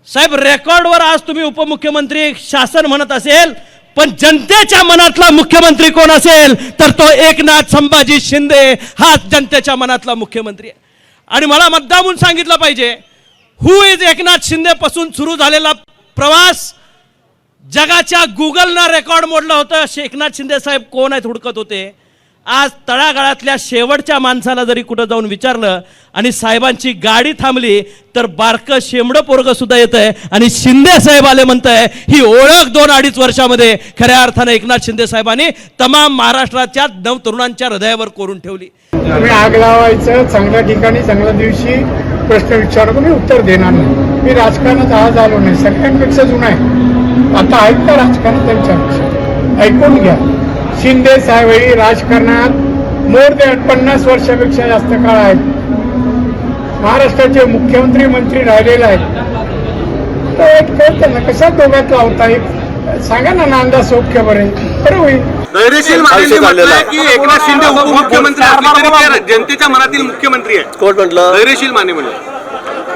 साहेब रेकॉर्डवर आज तुम्ही उपमुख्यमंत्री शासन म्हणत असेल, पण जनतेच्या मनातला मुख्यमंत्री कोण असेल तर तो एकनाथ संभाजी शिंदे हाच जनतेच्या मनातला मुख्यमंत्री आहे. आणि मला मुद्दामून सांगितलं पाहिजे, हु इज एकनाथ शिंदे पासून सुरू झालेला प्रवास जगाच्या गुगलनं रेकॉर्ड मोडलं होतं. एकनाथ शिंदे साहेब कोण आहेत हुडकत होते. आज तळागाळातल्या शेवटच्या माणसाला जरी कुठं जाऊन विचारलं आणि साहेबांची गाडी थांबली तर बारकं शेंबडं पोरगं सुद्धा येत आहे आणि शिंदे साहेब आले म्हणताय. ही ओळख 2-2.5 वर्षामध्ये खऱ्या अर्थाने एकनाथ शिंदे साहेबांनी तमाम महाराष्ट्राच्या नवतरुणांच्या हृदयावर कोरून ठेवली. तुम्ही आग लावायचं, चांगल्या ठिकाणी चांगल्या दिवशी प्रश्न विचारू, मी उत्तर देणार नाही. मी राजकारणात आज आलो नाही, सगळ्यांपेक्षा जुना आहे. आता ऐकता राजकारण त्यांच्यापेक्षा ऐकून घ्या. शिंदे साहेब हे राजकारणात मोर दॅन 50 वर्षापेक्षा जास्त काळ आहेत. महाराष्ट्राचे मुख्यमंत्री मंत्री राहिलेले आहेत. तर कळतं ना कशा दोघात लावता येईल. सांगा ना नांदा सौख्य बरे बरं होईल. धैर्यशील मानेंनी म्हटलंय की एकनाथ शिंदे उपमुख्यमंत्री असले तरी ते जनतेच्या मनातील मुख्यमंत्री आहे. कोण म्हटलं? धैर्यशील माने म्हणले,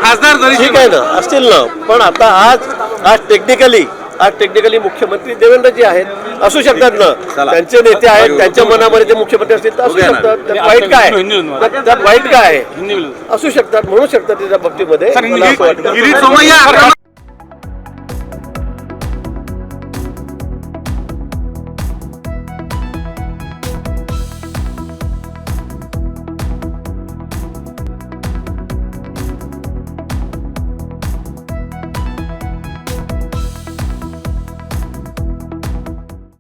खासदार धैर्यशील ठीक आहे ना, असतील ना. पण आता आज टेक्निकली मुख्यमंत्री देवेंद्रजी आहेत, असू शकतात ना. त्यांचे नेते आहेत, त्यांच्या मनामध्ये ते मुख्यमंत्री असतील तर असू शकतात. त्यात वाईट काय आहे? असू शकतात, म्हणू शकतात त्याच्या बाबतीमध्ये. गिरीश सोमय्या